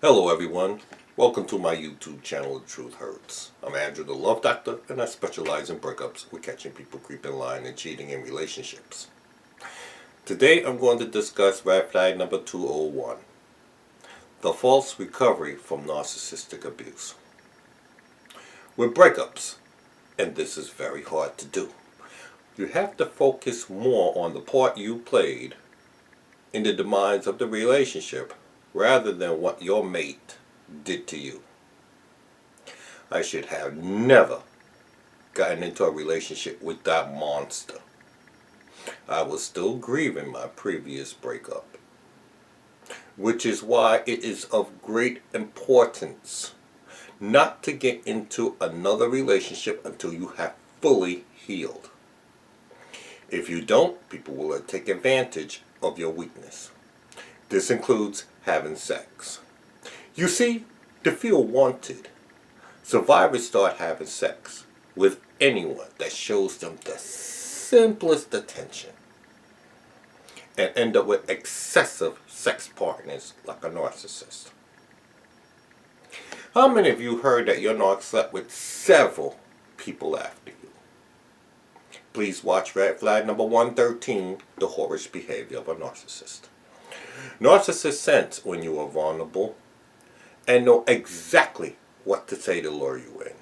Hello everyone, welcome to my YouTube channel, The Truth Hurts. I'm Andrew the Love Doctor, and I specialize in breakups with catching people creeping, lying, and cheating in relationships. Today I'm going to discuss red flag number 201, the false recovery from narcissistic abuse. With breakups, and this is very hard to do, you have to focus more on the part you played in the demise of the relationship rather than what your mate did to you. I should have never gotten into a relationship with that monster. I was still grieving my previous breakup, which is why it is of great importance not to get into another relationship until you have fully healed. If you don't, people will take advantage of your weakness. This includes having sex. You see, to feel wanted, survivors start having sex with anyone that shows them the simplest attention and end up with excessive sex partners like a narcissist. How many of you heard that your narc slept with several people after you? Please watch red flag number 113, the whorish behavior of a narcissist. Narcissists sense when you are vulnerable and know exactly what to say to lure you in.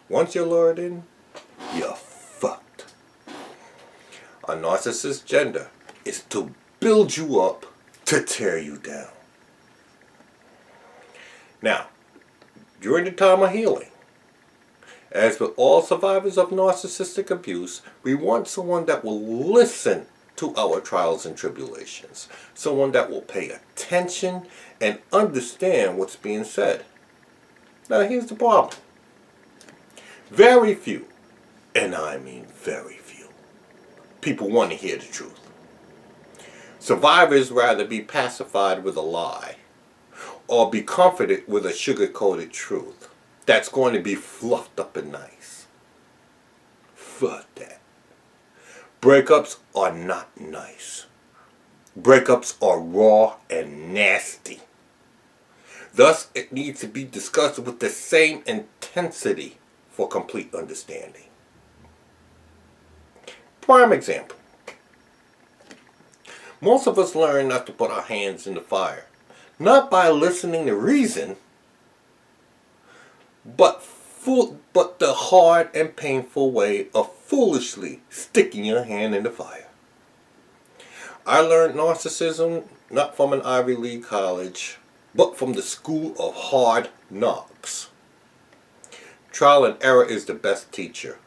Once you're lured in, you're fucked. A narcissist's agenda is to build you up to tear you down. Now, during the time of healing, as with all survivors of narcissistic abuse, we want someone that will listen to our trials and tribulations. Someone that will pay attention and understand what's being said. Now here's the problem. Very few, and I mean very few, people want to hear the truth. Survivors rather be pacified with a lie or be comforted with a sugar-coated truth that's going to be fluffed up and nice. Fuck that. Breakups are not nice. Breakups are raw and nasty. Thus, it needs to be discussed with the same intensity for complete understanding. Prime example. Most of us learn not to put our hands in the fire. Not by listening to reason, but the hard and painful way of foolishly sticking your hand in the fire. I learned narcissism not from an Ivy League college, but from the school of hard knocks. Trial and error is the best teacher.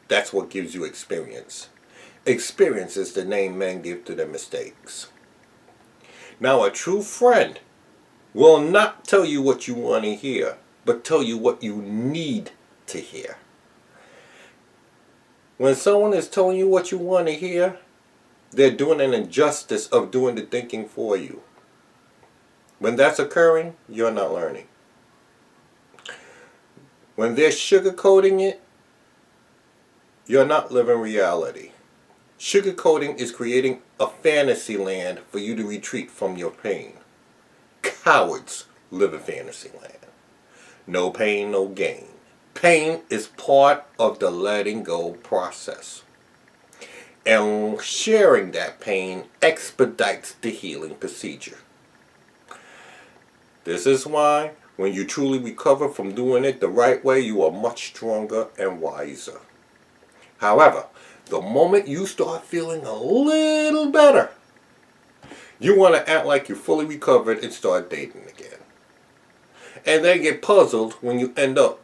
That's what gives you experience. Experience is the name men give to their mistakes. Now, a true friend will not tell you what you want to hear, but tell you what you need to hear. When someone is telling you what you want to hear, they're doing an injustice of doing the thinking for you. When that's occurring, you're not learning. When they're sugarcoating it, you're not living reality. Sugarcoating is creating a fantasy land for you to retreat from your pain. Cowards live in fantasy land. No pain, no gain. Pain is part of the letting go process. And sharing that pain expedites the healing procedure. This is why, when you truly recover from doing it the right way, you are much stronger and wiser. However, the moment you start feeling a little better, you want to act like you're fully recovered and start dating again. And then get puzzled when you end up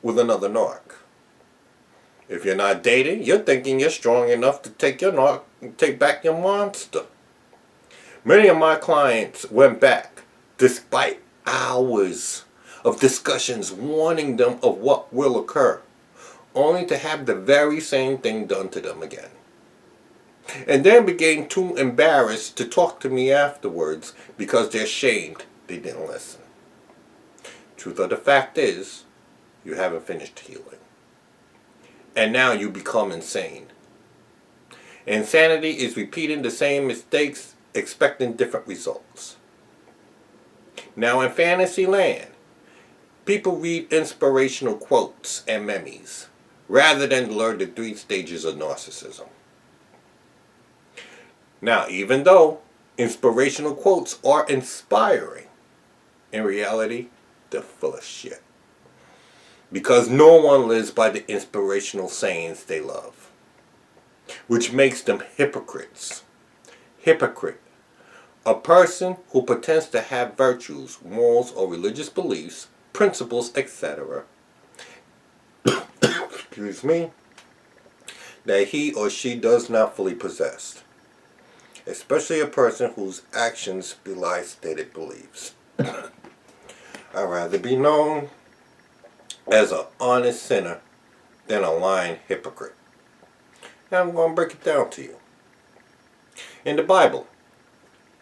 with another narc. If you're not dating, you're thinking you're strong enough to take your narc and take back your monster. Many of my clients went back despite hours of discussions warning them of what will occur, only to have the very same thing done to them again. And then became too embarrassed to talk to me afterwards because they're ashamed they didn't listen. Truth of the fact is, you haven't finished healing. And now you become insane. Insanity is repeating the same mistakes, expecting different results. Now in fantasy land, people read inspirational quotes and memes rather than learn the 3 stages of narcissism. Now, even though inspirational quotes are inspiring, in reality, they're full of shit. Because no one lives by the inspirational sayings they love, which makes them hypocrites. Hypocrite. A person who pretends to have virtues, morals, or religious beliefs, principles, etc. excuse me, that he or she does not fully possess. Especially a person whose actions belie stated beliefs. I'd rather be known as an honest sinner than a lying hypocrite. Now I'm going to break it down to you. In the Bible,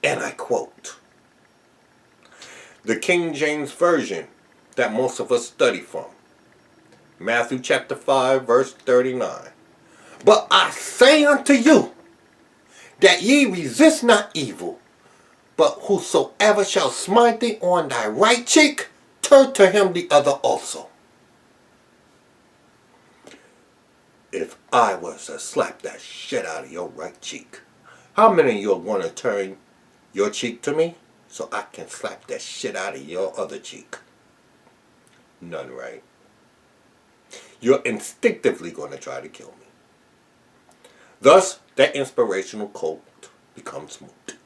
and I quote, the King James Version that most of us study from, Matthew chapter 5 verse 39. But I say unto you, that ye resist not evil, but whosoever shall smite thee on thy right cheek, turn to him the other also. If I was to slap that shit out of your right cheek, how many of you are going to turn your cheek to me so I can slap that shit out of your other cheek? None, right? You're instinctively going to try to kill me. Thus, that inspirational quote becomes moot.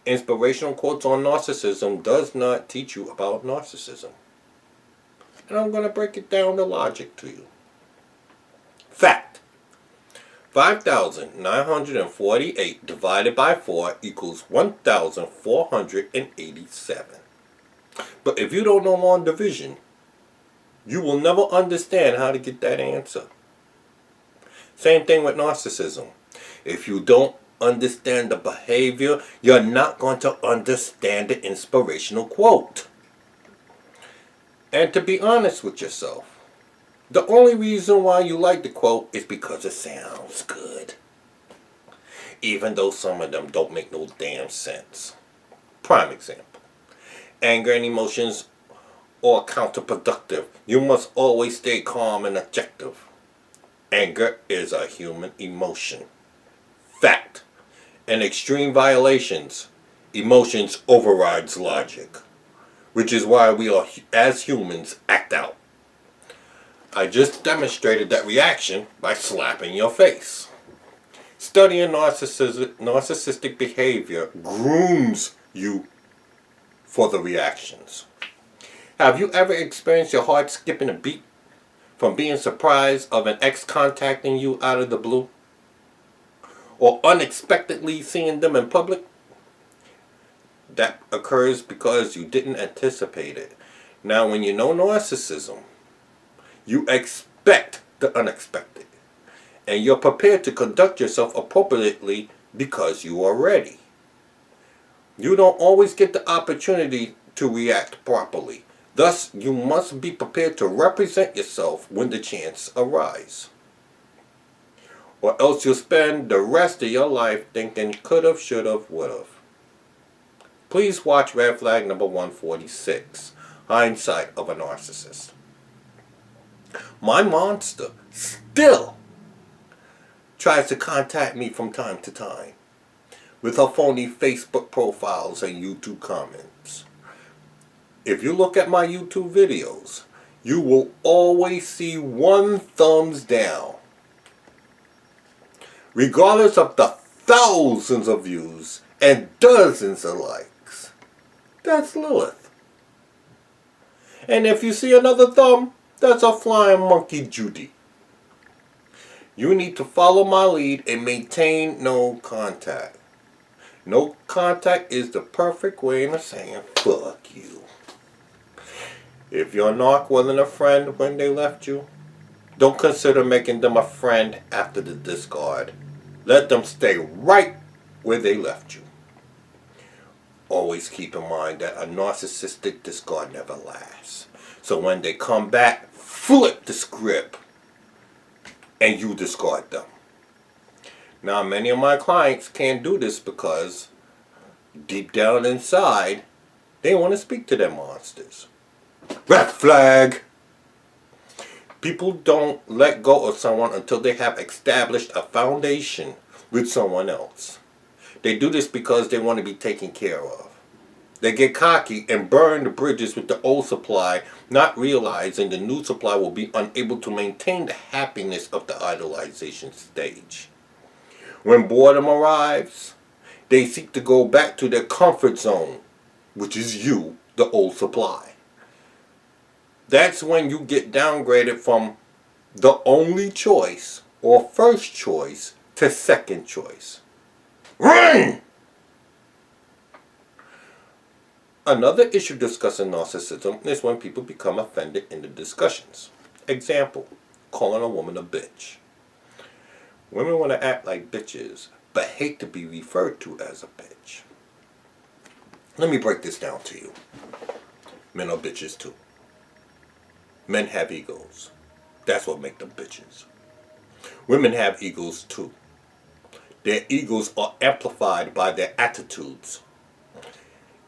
Inspirational quotes on narcissism does not teach you about narcissism. And I'm going to break it down to logic to you. Fact. 5,948 divided by 4 equals 1,487. But if you don't know long division, you will never understand how to get that answer. Same thing with narcissism. If you don't understand the behavior, you're not going to understand the inspirational quote. And to be honest with yourself, the only reason why you like the quote is because it sounds good. Even though some of them don't make no damn sense. Prime example. Anger and emotions are counterproductive. You must always stay calm and objective. Anger is a human emotion. Fact. In extreme violations, emotions overrides logic. Which is why we are, as humans, act out. I just demonstrated that reaction by slapping your face. Studying narcissistic behavior grooms you for the reactions. Have you ever experienced your heart skipping a beat from being surprised of an ex contacting you out of the blue? Or unexpectedly seeing them in public? That occurs because you didn't anticipate it. Now, when you know narcissism, you expect the unexpected. And you're prepared to conduct yourself appropriately because you are ready. You don't always get the opportunity to react properly. Thus, you must be prepared to represent yourself when the chance arises. Or else you'll spend the rest of your life thinking could've, should've, would've. Please watch red flag number 146, Hindsight of a Narcissist. My monster still tries to contact me from time to time with her phony Facebook profiles and YouTube comments. If you look at my YouTube videos, you will always see 1 thumbs down. Regardless of the thousands of views and dozens of likes. That's Lilith. And if you see another thumb, that's a flying monkey Judy. You need to follow my lead and maintain no contact. No contact is the perfect way of saying fuck you. If your narc wasn't a friend when they left you, don't consider making them a friend after the discard. Let them stay right where they left you. Always keep in mind that a narcissistic discard never lasts. So when they come back, flip the script and you discard them. Now, many of my clients can't do this because deep down inside, They want to speak to their monsters. Red flag! People don't let go of someone until they have established a foundation with someone else. They do this because they want to be taken care of. They get cocky and burn the bridges with the old supply, not realizing the new supply will be unable to maintain the happiness of the idolization stage. When boredom arrives, they seek to go back to their comfort zone, which is you, the old supply. That's when you get downgraded from the only choice or first choice to second choice. Run! Another issue discussing narcissism is when people become offended in the discussions. Example, calling a woman a bitch. Women want to act like bitches, but hate to be referred to as a bitch. Let me break this down to you. Men are bitches too. Men have egos. That's what makes them bitches. Women have egos too. Their egos are amplified by their attitudes.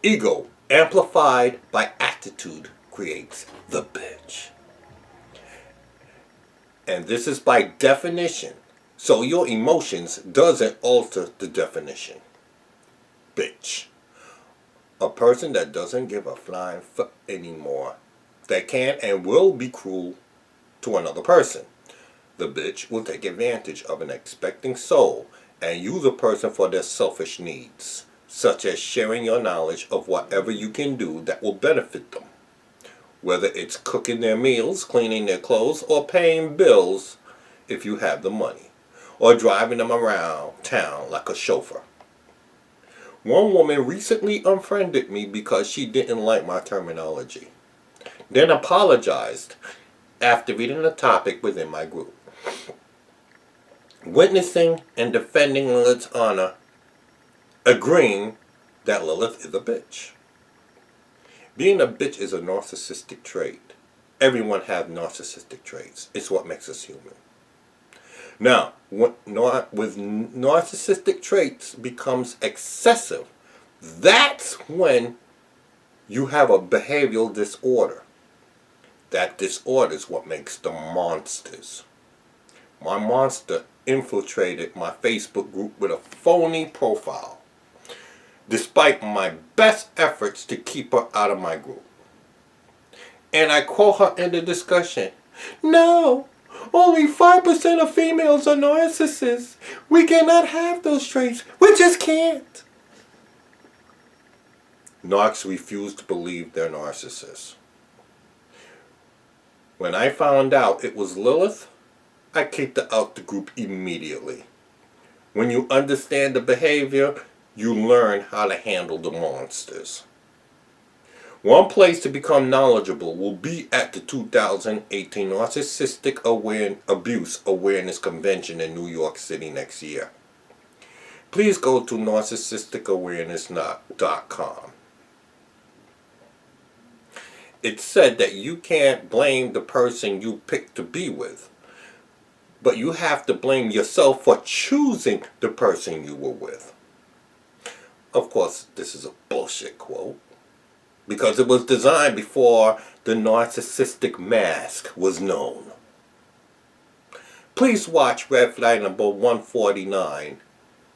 Ego amplified by attitude creates the bitch. And this is by definition. So your emotions doesn't alter the definition. Bitch. A person that doesn't give a flying fuck anymore. That can and will be cruel to another person. The bitch will take advantage of an expecting soul and use a person for their selfish needs, such as sharing your knowledge of whatever you can do that will benefit them. Whether it's cooking their meals, cleaning their clothes, or paying bills if you have the money, or driving them around town like a chauffeur. One woman recently unfriended me because she didn't like my terminology. Then apologized after reading the topic within my group. Witnessing and defending Lilith's honor, agreeing that Lilith is a bitch. Being a bitch is a narcissistic trait. Everyone has narcissistic traits. It's what makes us human. Now, with narcissistic traits becomes excessive, that's when you have a behavioral disorder. That disorder is what makes them monsters. My monster infiltrated my Facebook group with a phony profile, despite my best efforts to keep her out of my group. And I quote her in the discussion, "No, only 5% of females are narcissists. We cannot have those traits. We just can't." Narcs refuse to believe they're narcissists. When I found out it was Lilith, I kicked her out the group immediately. When you understand the behavior, you learn how to handle the monsters. One place to become knowledgeable will be at the 2018 Narcissistic Abuse Awareness Convention in New York City next year. Please go to narcissisticawareness.com. It's said that you can't blame the person you picked to be with, but you have to blame yourself for choosing the person you were with. Of course, this is a bullshit quote, because it was designed before the narcissistic mask was known. Please watch Red Flag number 149,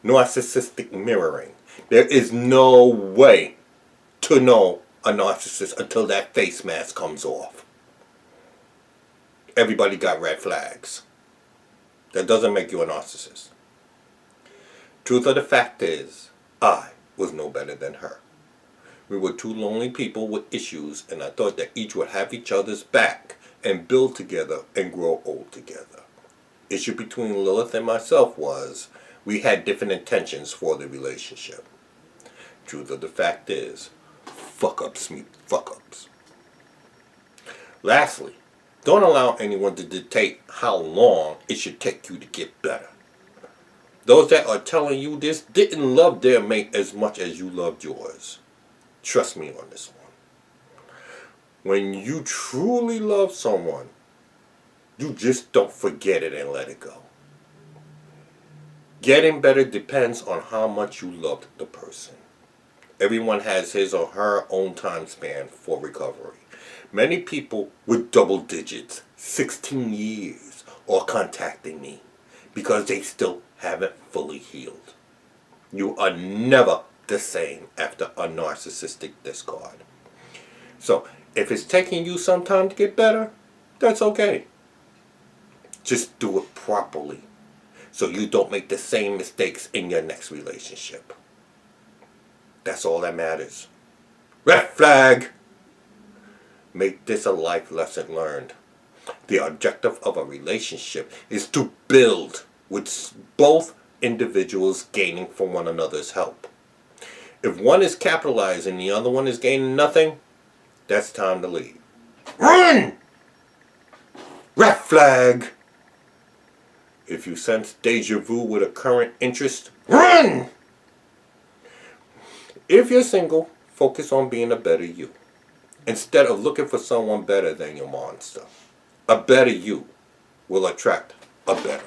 Narcissistic Mirroring. There is no way to know a narcissist until that face mask comes off. Everybody got red flags. That doesn't make you a narcissist. Truth of the fact is, I was no better than her. We were two lonely people with issues, and I thought that each would have each other's back and build together and grow old together. Issue between Lilith and myself was we had different intentions for the relationship. Truth of the fact is, fuck-ups meet fuck-ups. Lastly, don't allow anyone to dictate how long it should take you to get better. Those that are telling you this didn't love their mate as much as you loved yours. Trust me on this one. When you truly love someone, you just don't forget it and let it go. Getting better depends on how much you loved the person. Everyone has his or her own time span for recovery. Many people with double digits, 16 years, are contacting me because they still haven't fully healed. You are never the same after a narcissistic discard. So, if it's taking you some time to get better, that's okay. Just do it properly so you don't make the same mistakes in your next relationship. That's all that matters. Red flag! Make this a life lesson learned. The objective of a relationship is to build with both individuals gaining from one another's help. If one is capitalizing and the other one is gaining nothing, that's time to leave. Run! Red flag! If you sense deja vu with a current interest, run! If you're single, focus on being a better you, instead of looking for someone better than your monster. A better you will attract a better.